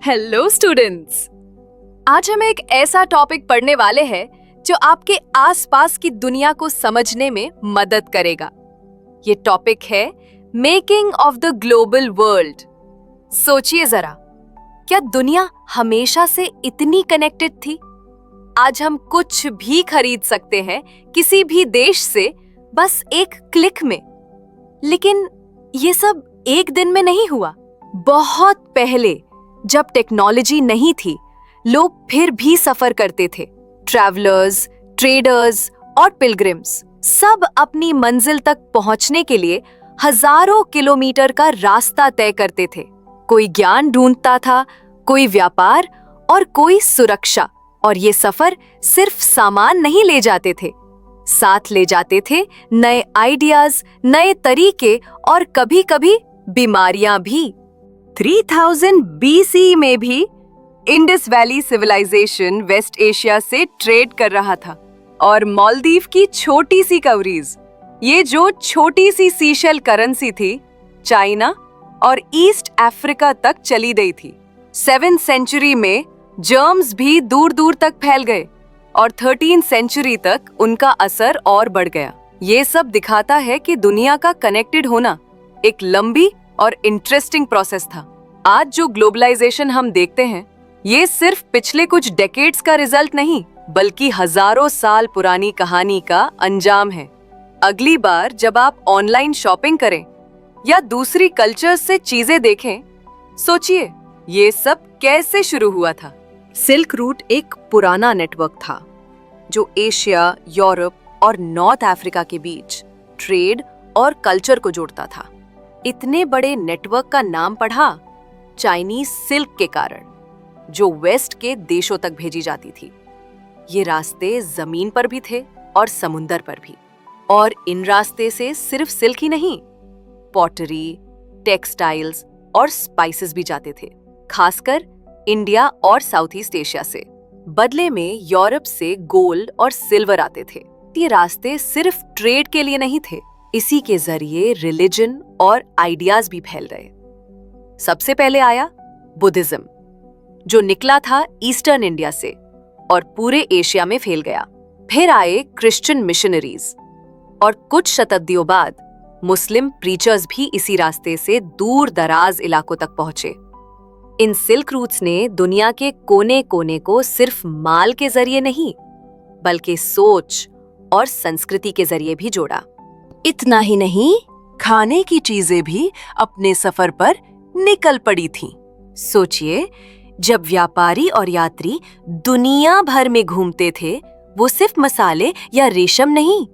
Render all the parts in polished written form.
Hello students, आज हम एक ऐसा टॉपिक पढ़ने वाले हैं जो आपके आसपास की दुनिया को समझने में मदद करेगा। ये टॉपिक है making of the global world. सोचिए जरा, क्या दुनिया हमेशा से इतनी कनेक्टेड थी? आज हम कुछ भी खरीद सकते हैं किसी भी देश से, बस एक क्लिक में। लेकिन ये सब एक दिन में नहीं हुआ। बहुत पहले, जब टेक्नोलॉजी नहीं थी, लोग फिर भी सफर करते थे। ट्रैवलर्स, ट्रेडर्स और पिलग्रिम्स सब अपनी मंजिल तक पहुंचने के लिए हजारों किलोमीटर का रास्ता तय करते थे। कोई ज्ञान ढूंढता था, कोई व्यापार और कोई सुरक्षा। और ये सफर सिर्फ सामान नहीं ले जाते थे, साथ ले जाते थे नए आइडियाज, नए तरीके और कभी-कभी बीमारियां भी। 3000 BC में भी Indus Valley Civilization West Asia से ट्रेड कर रहा था। और मालदीव की छोटी सी कवरीज, ये जो छोटी सी सीशेल करेंसी थी, चाइना और ईस्ट अफ्रीका तक चली गई थी। 7th सेंचुरी में जर्म्स भी दूर दूर तक फैल गए और 13th सेंचुरी तक उनका असर और बढ़ गया। ये सब दिखाता है कि दुनिया का कनेक्टेड होना एक लंबी और इंटरेस्टिंग प्रोसेस था। आज जो ग्लोबलाइजेशन हम देखते हैं, ये सिर्फ पिछले कुछ डेकेड्स का रिजल्ट नहीं, बल्कि हजारों साल पुरानी कहानी का अंजाम है। अगली बार जब आप ऑनलाइन शॉपिंग करें या दूसरी कल्चर्स से चीजें देखें, सोचिए ये सब कैसे शुरू हुआ था। सिल्क रूट एक पुराना नेटवर्क था जो एशिया, यूरोप और नॉर्थ अफ्रीका के बीच ट्रेड और कल्चर को जोड़ता था। इतने बड़े नेटवर्क का नाम पढ़ा चाइनीज सिल्क के कारण, जो वेस्ट के देशों तक भेजी जाती थी। ये रास्ते जमीन पर भी थे और समुंदर पर भी। और इन रास्ते से सिर्फ सिल्क ही नहीं, पॉटरी, टेक्सटाइल्स और स्पाइसेस भी जाते थे, खासकर इंडिया और साउथ ईस्ट एशिया से। बदले में यूरोप से गोल्ड और सिल्वर आते थे। ये रास्ते सिर्फ ट्रेड के लिए नहीं थे, इसी के जरिए रिलीजन और आइडियाज भी फैल गए। सबसे पहले आया बुद्धिज्म, जो निकला था ईस्टर्न इंडिया से और पूरे एशिया में फैल गया। फिर आए क्रिश्चियन मिशनरीज और कुछ शताब्दियों बाद मुस्लिम प्रीचर्स भी इसी रास्ते से दूर दराज इलाकों तक पहुंचे। इन सिल्क रूट्स ने दुनिया के कोने कोने को सिर्फ माल के जरिए नहीं, बल्कि सोच और संस्कृति के जरिए भी जोड़ा। इतना ही नहीं, खाने की चीजें भी अपने सफर पर निकल पड़ी थीं। सोचिए, जब व्यापारी और यात्री दुनिया भर में घूमते थे, वो सिर्फ मसाले या रेशम नहीं,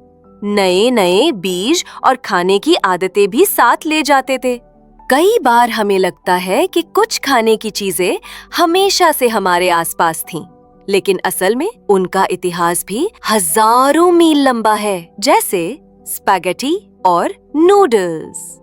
नए नए बीज और खाने की आदतें भी साथ ले जाते थे। कई बार हमें लगता है कि कुछ खाने की चीजें हमेशा से हमारे आसपास थीं, लेकिन असल में उनका इतिहास भी हजारों मील लंबा है, जैसे स्पैगेटी और नूडल्स।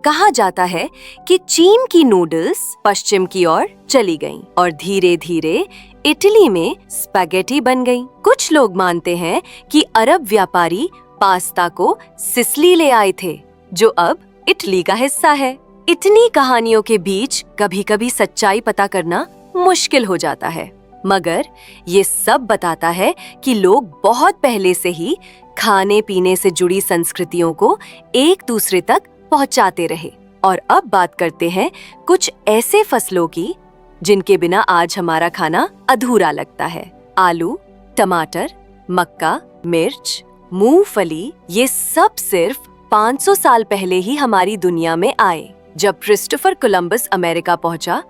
कहा जाता है कि चीन की नूडल्स पश्चिम की ओर चली गईं और धीरे धीरे इटली में स्पैगेटी बन गईं। कुछ लोग मानते हैं कि अरब व्यापारी पास्ता को सिसिली ले आए थे, जो अब इटली का हिस्सा है। इतनी कहानियों के बीच कभी-कभी सच्चाई पता करना मुश्किल हो जाता है, मगर ये सब बताता है कि लोग बहुत पहले से ही खाने पीने से जुड़ी संस्कृतियों को एक दूसरे तक पहुंचाते रहे। और अब बात करते हैं कुछ ऐसे फसलों की जिनके बिना आज हमारा खाना अधूरा लगता है। आलू, टमाटर, मक्का, मिर्च, मूंगफली, ये सब सिर्फ 500 साल पहले ही हमारी दुनिया में आए। जब क्रिस्टोफर कोलंबस अमेरिका पहुंचा,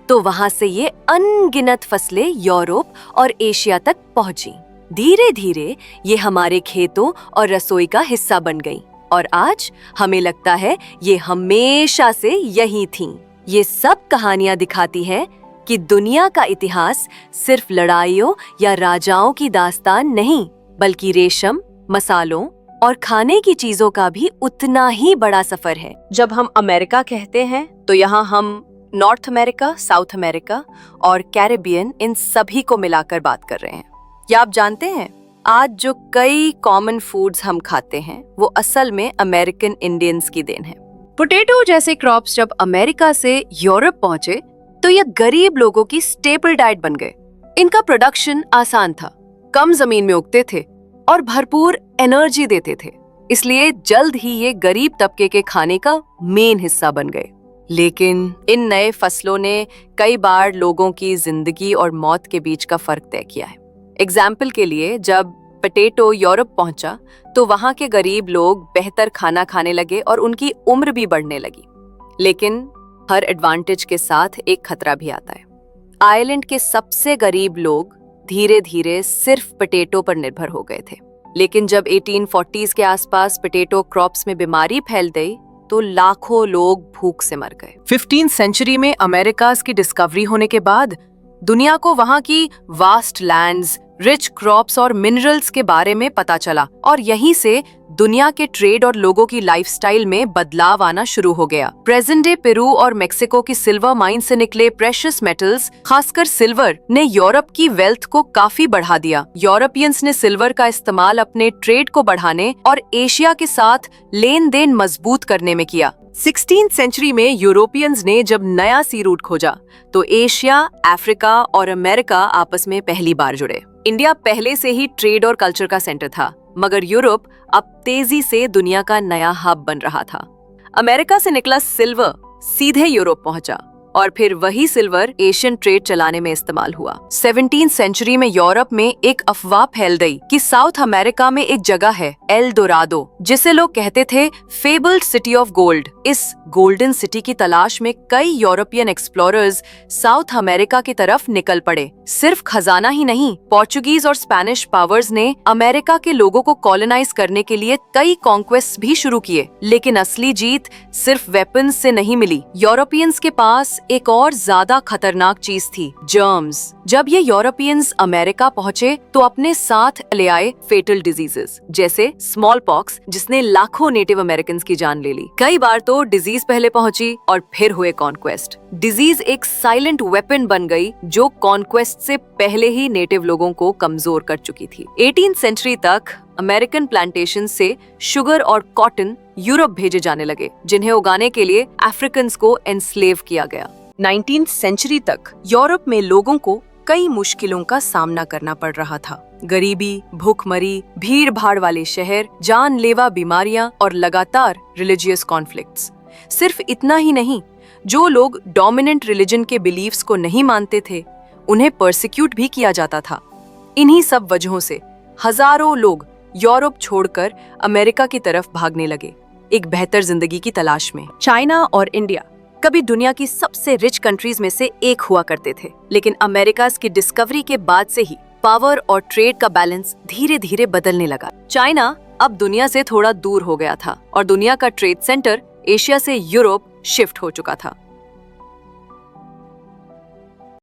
तो वहां से ये अनगिनत फसलें यूरोप और एशिया तक पहुंची। धीरे धीरे ये हमारे खेतों और रसोई का हिस्सा बन गईं। और आज हमें लगता है ये हमेशा से यही थीं। ये सब कहानियां दिखाती हैं कि दुनिया का इतिहास सिर्फ लड़ाइयों या राजाओं की दास्तान नहीं, बल्कि रेशम, मसालों और खाने की चीजों का भी उतना ही बड़ा सफर है। जब हम अमेरिका कहते हैं, तो यहाँ हम नॉर्थ अमेरिका, साउथ अमेरिका और कैरेबियन, इन सभी को मिलाकर बात कर रहे हैं। क्या आप जानते हैं, आज जो कई कॉमन फूड्स हम खाते हैं, वो असल में अमेरिकन इंडियंस की देन है। पोटैटो जैसे क्रॉप्स जब अमेरिका से यूरोप पहुंचे, तो ये गरीब लोगों की स्टेपल डाइट बन गए। इनका प्रोडक्शन आसान था, कम जमीन में उगते थे और भरपूर एनर्जी देते थे, इसलिए जल्द ही ये गरीब तबके के खाने का मेन हिस्सा बन गए। लेकिन इन नए फसलों ने कई बार लोगों की जिंदगी और मौत के बीच का फर्क तय किया है। एग्जाम्पल के लिए, जब पोटैटो यूरोप पहुंचा तो वहां के गरीब लोग बेहतर खाना खाने लगे और उनकी उम्र भी बढ़ने लगी। लेकिन हर एडवांटेज के साथ एक खतरा भी आता है। आयरलैंड के सबसे गरीब लोग धीरे धीरे सिर्फ पोटैटो पर निर्भर हो गए थे। लेकिन जब 1840s के आसपास पोटैटो क्रॉप्स में बीमारी फैल गई तो लाखों लोग भूख से मर गए। 15th सेंचुरी में अमेरिकाज की डिस्कवरी होने के बाद दुनिया को वहां की वास्ट लैंड्स, रिच क्रॉप्स और मिनरल्स के बारे में पता चला और यहीं से दुनिया के ट्रेड और लोगों की लाइफस्टाइल में बदलाव आना शुरू हो गया। प्रेजेंट डे पेरू और मेक्सिको की सिल्वर माइन से निकले प्रेशियस मेटल्स, खासकर सिल्वर, ने यूरोप की वेल्थ को काफी बढ़ा दिया। यूरोपियंस ने सिल्वर का इस्तेमाल अपने ट्रेड को बढ़ाने और एशिया के साथ लेन देन मजबूत करने में किया। 16th सेंचुरी में यूरोपियंस ने जब नया सी रूट खोजा तो एशिया, अफ्रीका और अमेरिका आपस में पहली बार जुड़े। इंडिया पहले से ही ट्रेड और कल्चर का सेंटर था, मगर यूरोप अब तेजी से दुनिया का नया हब बन रहा था। अमेरिका से निकला सिल्वर सीधे यूरोप पहुंचा और फिर वही सिल्वर एशियन ट्रेड चलाने में इस्तेमाल हुआ। 17th सेंचुरी में यूरोप में एक अफवाह फैल गई कि साउथ अमेरिका में एक जगह है एल डोराडो, जिसे लोग कहते थे फेबल्ड सिटी ऑफ गोल्ड। इस गोल्डन सिटी की तलाश में कई यूरोपियन एक्सप्लोरर्स साउथ अमेरिका की तरफ निकल पड़े। सिर्फ खजाना ही नहीं, पोर्चुगीज और स्पेनिश पावर्स ने अमेरिका के लोगों को कॉलोनाइज करने के लिए कई कॉन्क्वेस्ट भी शुरू किए। लेकिन असली जीत सिर्फ वेपन्स से नहीं मिली। यूरोपियंस के पास एक और ज्यादा खतरनाक चीज थी, जर्म्स। जब ये यूरोपियंस अमेरिका पहुंचे तो अपने साथ ले आए फेटल डिजीजेस, जैसे स्मॉल पॉक्स, जिसने लाखों नेटिव अमेरिकन की जान ले ली। कई बार तो डिजीज पहले पहुंची और फिर हुए कॉन्क्वेस्ट। डिजीज एक साइलेंट वेपन बन गई जो कॉन्क्वेस्ट से पहले ही नेटिव लोगों को कमजोर कर चुकी थी। 18th सेंचुरी तक अमेरिकन प्लांटेशन से शुगर और कॉटन यूरोप भेजे जाने लगे, जिन्हें उगाने के लिए अफ्रीकन को एनस्लेव किया गया। 19th सेंचुरी तक यूरोप में लोगों को कई मुश्किलों का सामना करना पड़ रहा था। गरीबी, भूखमरी, भीड़ भाड़ वाले शहर, जानलेवा बीमारियां और लगातार रिलीजियस कॉन्फ्लिक्ट्स। सिर्फ इतना ही नहीं, जो लोग डोमिनेंट रिलीजन के बिलीफ्स को नहीं मानते थे, उन्हें पर्सिक्यूट भी किया जाता था। इन्हीं सब वजहों से हजारों लोग यूरोप छोड़कर अमेरिका की तरफ भागने लगे, एक बेहतर जिंदगी की तलाश में। चाइना और इंडिया कभी दुनिया की सबसे रिच कंट्रीज में से एक हुआ करते थे, लेकिन अमेरिकाज की डिस्कवरी के बाद से ही पावर और ट्रेड का बैलेंस धीरे धीरे बदलने लगा। चाइना अब दुनिया से थोड़ा दूर हो गया था और दुनिया का ट्रेड सेंटर एशिया से यूरोप शिफ्ट हो चुका था।